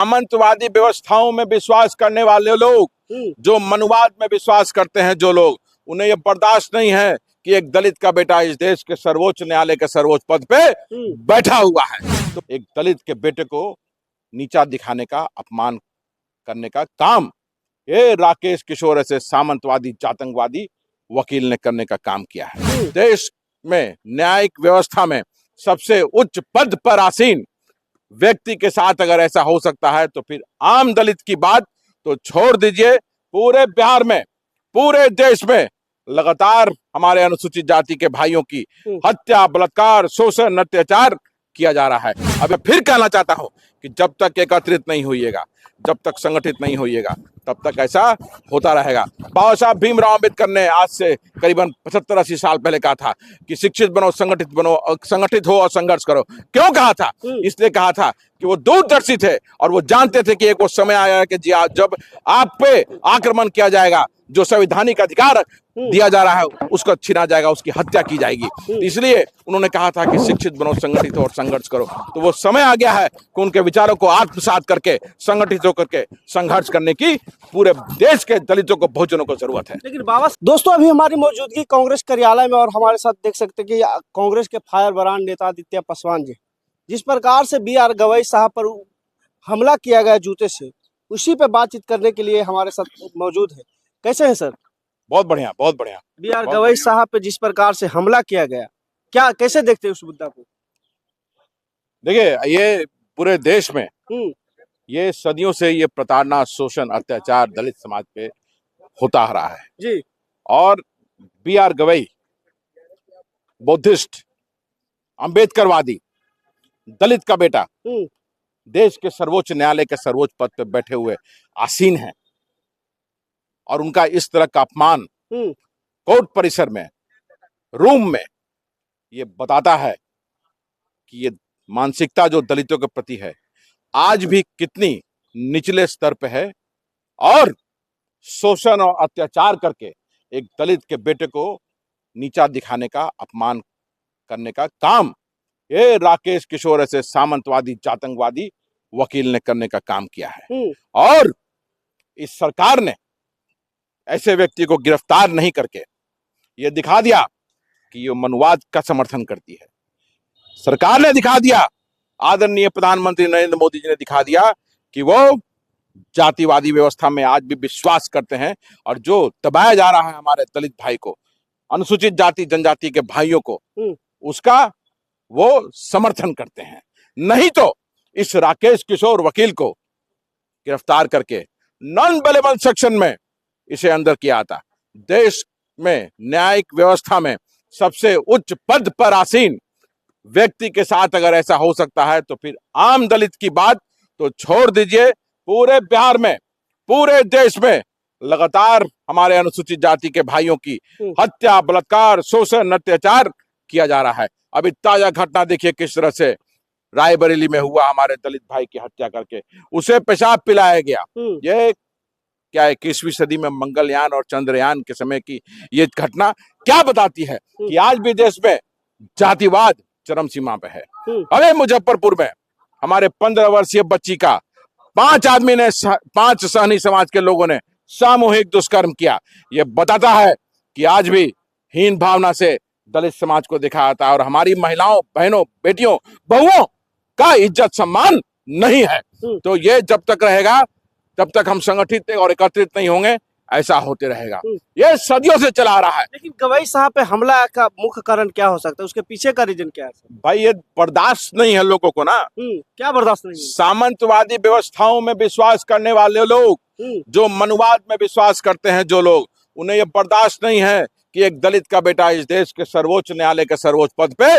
सामंतवादी व्यवस्थाओं में विश्वास करने वाले लोग, जो मनुवाद में विश्वास करते हैं जो लोग, उन्हें यह बर्दाश्त नहीं है कि एक दलित का बेटा इस देश के सर्वोच्च न्यायालय के सर्वोच्च पद पे बैठा हुआ है। तो एक दलित के बेटे को नीचा दिखाने का, अपमान करने का काम ये राकेश किशोर ऐसे सामंतवादी आतंकवादी वकील ने करने का काम किया है। देश में न्यायिक व्यवस्था में सबसे उच्च पद पर आसीन व्यक्ति के साथ अगर ऐसा हो सकता है तो फिर आम दलित की बात तो छोड़ दीजिए, पूरे बिहार में, पूरे देश में लगातार हमारे अनुसूचित जाति के भाइयों की हत्या, बलात्कार, शोषण, अत्याचार किया जा रहा है। अब मैं फिर कहना चाहता हूं कि जब तक एकत्रित नहीं होइएगा, जब तक संगठित नहीं होइएगा, तब तक ऐसा होता रहेगा। बाबा साहब भीमराव अम्बेडकर ने आज से करीबन 75-80 साल पहले कहा था कि शिक्षित बनो, संगठित हो और संघर्ष करो। क्यों कहा था? इसलिए कहा था कि वो दूरदर्शी थे और वो जानते थे कि एक वो समय आया कि जब आप पे आक्रमण किया जाएगा, जो संवैधानिक अधिकार दिया जा रहा है उसको छीना जाएगा, उसकी हत्या की जाएगी। इसलिए उन्होंने कहा था कि शिक्षित बनो, संगठित हो और संघर्ष करो। तो वो समय आ गया है कि उनके विचारों को आत्मसात करके, संगठित होकर के संघर्ष करने की पूरे देश के दलितों को, बहुजनों को जरूरत है। लेकिन बाबा दोस्तों, अभी हमारी मौजूदगी कांग्रेस कार्यालय में और हमारे साथ देख सकते हैं कि कांग्रेस के फायर ब्रांड नेता आदित्य पासवान जी, जिस प्रकार से बी.आर. गवई साहब पर हमला किया गया जूते से, उसी पे बातचीत करने के लिए हमारे साथ मौजूद है। कैसे हैं सर? बहुत बढ़िया, बहुत बढ़िया। बी.आर. गवई साहब पे जिस प्रकार से हमला किया गया, क्या कैसे देखते हैं उस मुद्दा को? देखिए, ये पूरे देश में ये सदियों से ये प्रताड़ना, शोषण, अत्याचार दलित समाज पे होता आ रहा है जी। और बी.आर. गवई बुद्धिस्ट, अंबेडकरवादी, दलित का बेटा देश के सर्वोच्च न्यायालय के सर्वोच्च पद पे बैठे हुए आसीन हैं और उनका इस तरह का अपमान कोर्ट परिसर में, रूम में, ये बताता है कि ये मानसिकता जो दलितों के प्रति है आज भी कितनी निचले स्तर पे है और शोषण और अत्याचार करके एक दलित के बेटे को नीचा दिखाने का, अपमान करने का काम ये राकेश किशोर ऐसे सामंतवादी आतंकवादी वकील ने करने का काम किया है। और इस सरकार ने ऐसे व्यक्ति को गिरफ्तार नहीं करके ये दिखा दिया कि ये मनुवाद का समर्थन करती है। सरकार ने दिखा दिया, आदरणीय प्रधानमंत्री नरेंद्र मोदी जी ने दिखा दिया कि वो जातिवादी व्यवस्था में आज भी विश्वास करते हैं और जो दबाया जा रहा है हमारे दलित भाई को, अनुसूचित जाति जनजाति के भाइयों को, उसका वो समर्थन करते हैं। नहीं तो इस राकेश किशोर वकील को गिरफ्तार करके नॉन बेलेबल सेक्शन में इसे अंदर किया था। देश में न्यायिक व्यवस्था में सबसे उच्च पद पर आसीन व्यक्ति के साथ अगर ऐसा हो सकता है तो फिर आम दलित की बात तो छोड़ दीजिए, पूरे बिहार में, पूरे देश में लगातार हमारे अनुसूचित जाति के भाइयों की हत्या, बलात्कार, शोषण, अत्याचार किया जा रहा है। अभी ताजा घटना देखिए किस तरह से रायबरेली में हुआ, हमारे दलित भाई की हत्या करके उसे पेशाब पिलाया गया। ये क्या 21वीं सदी में मंगलयान और चंद्रयान के समय की ये घटना क्या बताती है कि आज भी देश में जातिवाद चरम सीमा पे है। अरे मुजफ्फरपुर में हमारे 15 वर्षीय बच्ची का 5 सहनी समाज के लोगों ने सामूहिक दुष्कर्म किया। यह बताता है कि आज भी हीन भावना से दलित समाज को देखा जाता है और हमारी महिलाओं, बहनों, बेटियों, बहुओं का इज्जत सम्मान नहीं है। तो ये जब तक रहेगा तब तक हम संगठित और एकत्रित नहीं होंगे, ऐसा होते रहेगा। ये सदियों से चला आ रहा है। लेकिन गवई साहब पे हमला का मुख्य कारण क्या हो सकता है? उसके पीछे का रीजन क्या है? भाई ये बर्दाश्त नहीं है लोगों को ना। क्या बर्दाश्त नहीं है? सामंतवादी व्यवस्थाओं में विश्वास करने वाले लोग, जो मनुवाद में विश्वास करते हैं जो लोग, उन्हें ये बर्दाश्त नहीं है कि एक दलित का बेटा इस देश के सर्वोच्च न्यायालय के सर्वोच्च पद पे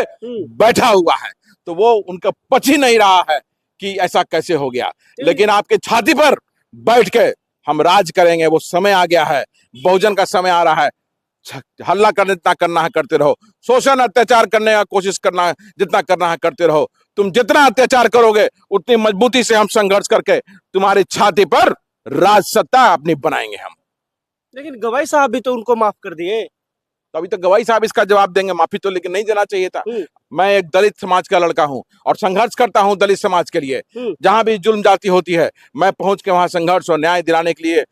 बैठा हुआ है। तो वो उनका पच ही नहीं रहा है कि ऐसा कैसे हो गया। लेकिन आपके छाती पर बैठ के हम राज करेंगे, वो समय आ गया है। बहुजन का समय आ रहा है। हल्ला करने जितना करना है करते रहो, शोषण अत्याचार करने का कोशिश करना है जितना करना है करते रहो। तुम जितना अत्याचार करोगे उतनी मजबूती से हम संघर्ष करके तुम्हारी छाती पर राज सत्ता अपनी बनाएंगे हम। लेकिन गवई साहब भी तो उनको माफ कर दिए। तो अभी तक गवाही साहब इसका जवाब देंगे, माफी तो लेकिन नहीं देना चाहिए था। मैं एक दलित समाज का लड़का हूं और संघर्ष करता हूं दलित समाज के लिए। जहां भी जुल्म जाति होती है मैं पहुंच के वहां संघर्ष और न्याय दिलाने के लिए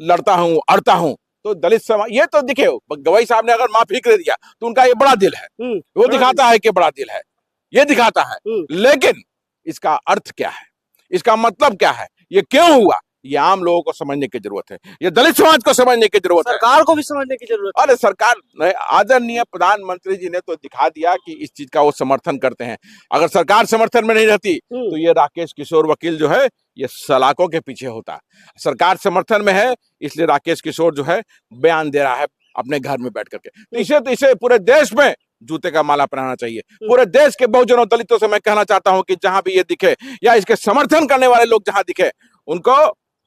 लड़ता हूं, अड़ता हूं। तो दलित समाज, ये तो दिखे गवाही साहब ने अगर माफी कर दिया तो उनका ये बड़ा दिल है, वो दिखाता है कि बड़ा दिल है, ये दिखाता है। लेकिन इसका अर्थ क्या है, इसका मतलब क्या है, ये क्यों हुआ, ये आम लोगों को समझने की जरूरत है, ये दलित समाज को समझने की जरूरत है, सरकार को भी समझने की जरूरत है। अरे सरकार, आदरणीय प्रधानमंत्री जी ने तो दिखा दिया कि इस चीज का वो समर्थन करते हैं। अगर सरकार समर्थन में नहीं रहती तो ये राकेश किशोर वकील जो है ये सलाखों के पीछे होता। सरकार समर्थन में है इसलिए राकेश किशोर जो है बयान दे रहा है अपने घर में बैठ करके। तो इसे पूरे देश में जूते का माला पहनाना चाहिए। पूरे देश के बहुजनों दलितों से मैं कहना चाहता हूं कि जहां भी ये दिखे या इसके समर्थन करने वाले लोग जहां दिखे उनको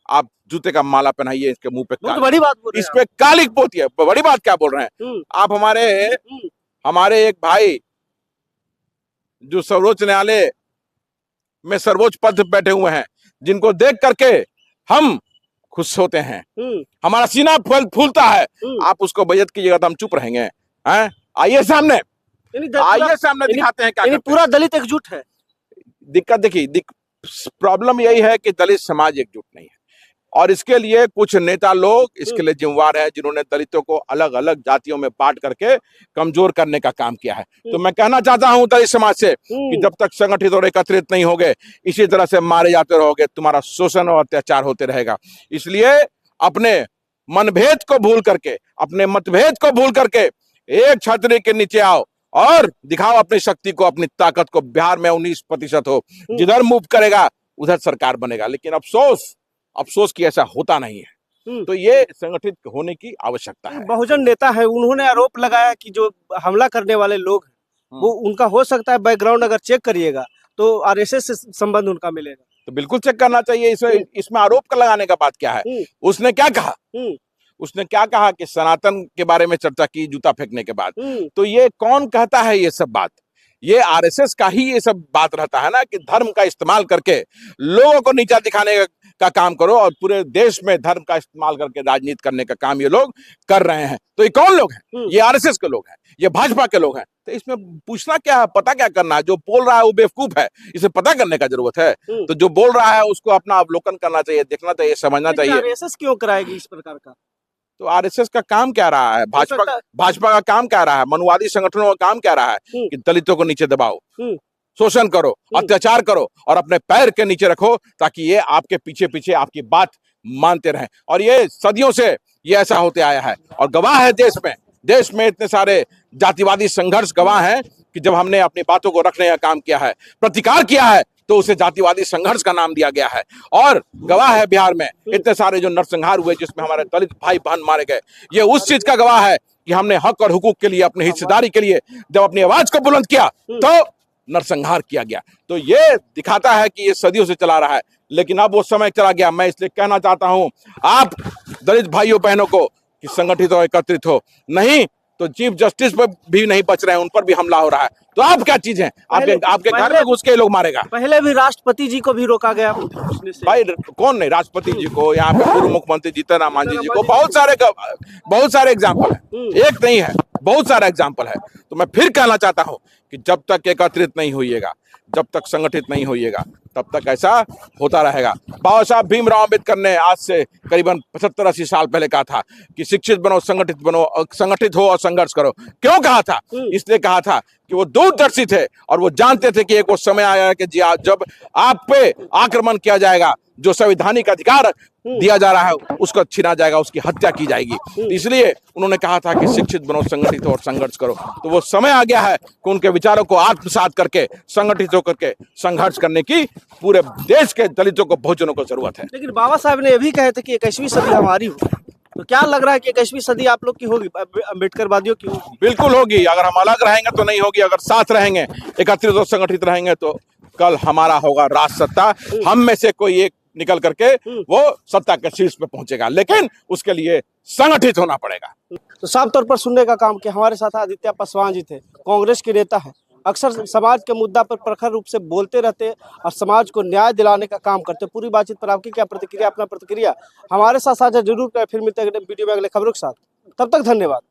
आप जूते का माला पहनाइए, इसके मुंह पे बहुत बड़ी बात बोल रहे हैं, इस पे कालिक पोतिए। बड़ी बात क्या बोल रहे हैं आप? हमारे एक भाई जो सर्वोच्च न्यायालय में सर्वोच्च पद पर बैठे हुए हैं, जिनको देख करके हम खुश होते हैं, हमारा सीना फूलता है, आप उसको बेइज्जत कीजिएगा तो हम चुप रहेंगे? हैं? आइए सामने, आइए सामने, दिखाते हैं क्या पूरा दलित एकजुट है। दिक्कत देखिए, प्रॉब्लम यही है कि दलित समाज एकजुट नहीं है और इसके लिए कुछ नेता लोग इसके लिए जिम्मेवार है, जिन्होंने दलितों को अलग अलग जातियों में बांट करके कमजोर करने का काम किया है। तो मैं कहना चाहता हूं दलित समाज से कि जब तक संगठित और एकत्रित नहीं होगे इसी तरह से मारे जाते रहोगे, तुम्हारा शोषण और अत्याचार होते रहेगा। इसलिए अपने मनभेद को भूल करके, अपने मतभेद को भूल करके एक छतरी के नीचे आओ और दिखाओ अपनी शक्ति को, अपनी ताकत को। बिहार में 19% हो, जिधर मूव करेगा उधर सरकार बनेगा। लेकिन अफसोस कि ऐसा होता नहीं है, तो ये संगठित होने की आवश्यकता है। बहुजन नेता है, उन्होंने आरोप लगाया कि जो हमला करने वाले लोग हैं वो उनका हो सकता है बैकग्राउंड अगर चेक करिएगा तो आरएसएस से संबंध उनका मिलेगा। तो बिल्कुल चेक करना चाहिए। इसमें आरोप का लगाने का बात क्या है? उसने क्या कहा? उसने क्या कहा कि सनातन के बारे में चर्चा की जूता फेंकने के बाद। तो ये कौन कहता है ये सब बात? ये आरएसएस का ही ये सब बात रहता है ना कि धर्म का इस्तेमाल करके लोगों को नीचा दिखाने का काम करो और पूरे देश में धर्म का इस्तेमाल करके राजनीति करने का काम ये लोग कर रहे हैं। तो ये कौन लोग हैं? ये आरएसएस के लोग हैं, ये भाजपा के लोग हैं। तो इसमें पूछना क्या है, पता क्या करना है? जो बोल रहा है वो बेवकूफ है, इसे पता करने का जरूरत है। तो जो बोल रहा है उसको अपना अवलोकन करना चाहिए, देखना चाहिए, समझना चाहिए। आरएसएस क्यों कराएगी इस प्रकार का? तो आरएसएस का काम क्या रहा है? भाजपा का काम क्या रहा है? मनुवादी संगठनों का काम क्या रहा है? कि दलितों को नीचे दबाओ, शोषण करो, अत्याचार करो और अपने पैर के नीचे रखो ताकि ये आपके पीछे पीछे आपकी बात मानते रहें। और ये सदियों से ये ऐसा होते आया है और गवाह है देश में इतने सारे जातिवादी संघर्ष गवाह हैं कि जब हमने अपनी बातों को रखने का काम किया है, प्रतिकार किया है, तो उसे जातिवादी संघर्ष का नाम दिया गया है। और गवाह है बिहार में इतने सारे जो नरसंहार हुए जिसमें हमारे दलित भाई बहन मारे गए, ये उस चीज का गवाह है कि हमने हक और हुकूक के लिए, अपनी हिस्सेदारी के लिए जब अपनी आवाज को बुलंद किया तो नरसंहार किया गया। तो ये दिखाता है कि ये सदियों से चला रहा है, लेकिन अब वो समय चला गया। मैं इसलिए कहना चाहता हूं आप दलित भाइयों बहनों को कि संगठित हो, एकत्रित हो, नहीं तो चीफ जस्टिस पर भी नहीं बच रहे हैं, उन पर भी हमला हो रहा है। तो आप क्या चीज हैं? आपके घर में घुस के लोग मारेगा। पहले भी राष्ट्रपति जी को भी रोका गया भाई, कौन नहीं? राष्ट्रपति जी को, यहाँ पे पूर्व मुख्यमंत्री जीतन राम मांझी जी को, बहुत सारे एग्जाम्पल है, एक नहीं है, बहुत सारा एग्जाम्पल है। तो मैं फिर कहना चाहता हूँ कि जब तक एकत्रित नहीं होइएगा, जब तक संगठित नहीं होइएगा, तब तक ऐसा होता रहेगा। बाबा साहब भीमराव अंबेडकर ने आज से करीबन 75-80 साल पहले कहा था कि शिक्षित बनो, संगठित हो और संघर्ष करो। क्यों कहा था? इसलिए कहा था कि वो दूरदर्शी थे और वो जानते थे कि एक वो समय आया है कि जब आप पे आक्रमण किया जाएगा, जो संवैधानिक अधिकार दिया जा रहा है उसको छीना जाएगा, उसकी हत्या की जाएगी। तो इसलिए उन्होंने कहा था कि शिक्षित बनो, संगठित हो और संघर्ष करो। तो वो समय आ गया है कि उनके विचारों को आत्मसात करके, संगठित होकर के संघर्ष करने की पूरे देश के दलितों को, बहुजनों को जरूरत है। लेकिन बाबा साहब ने ये भी कहे थे कि 21वीं सदी हमारी हो, तो क्या लग रहा है कि 21वीं सदी आप लोग की होगी, अम्बेडकरवादियों की होगी? बिल्कुल होगी। अगर हम अलग रहेंगे तो नहीं होगी, अगर साथ रहेंगे, एकत्रित और संगठित रहेंगे तो कल हमारा होगा राज सत्ता। हम में से कोई एक निकल करके वो सत्ता के शीर्ष पे पहुंचेगा, लेकिन उसके लिए संगठित होना पड़ेगा। तो साफ तौर पर सुनने का काम कि हमारे साथ आदित्य पासवान जी थे, कांग्रेस के नेता है, अक्सर समाज के मुद्दा पर प्रखर रूप से बोलते रहते और समाज को न्याय दिलाने का काम करते। पूरी बातचीत पर आपकी क्या प्रतिक्रिया? अपना प्रतिक्रिया हमारे साथ साझा जरूर करें। फिर मिलते हैं वीडियो में अगले खबरों के साथ। तब तक धन्यवाद।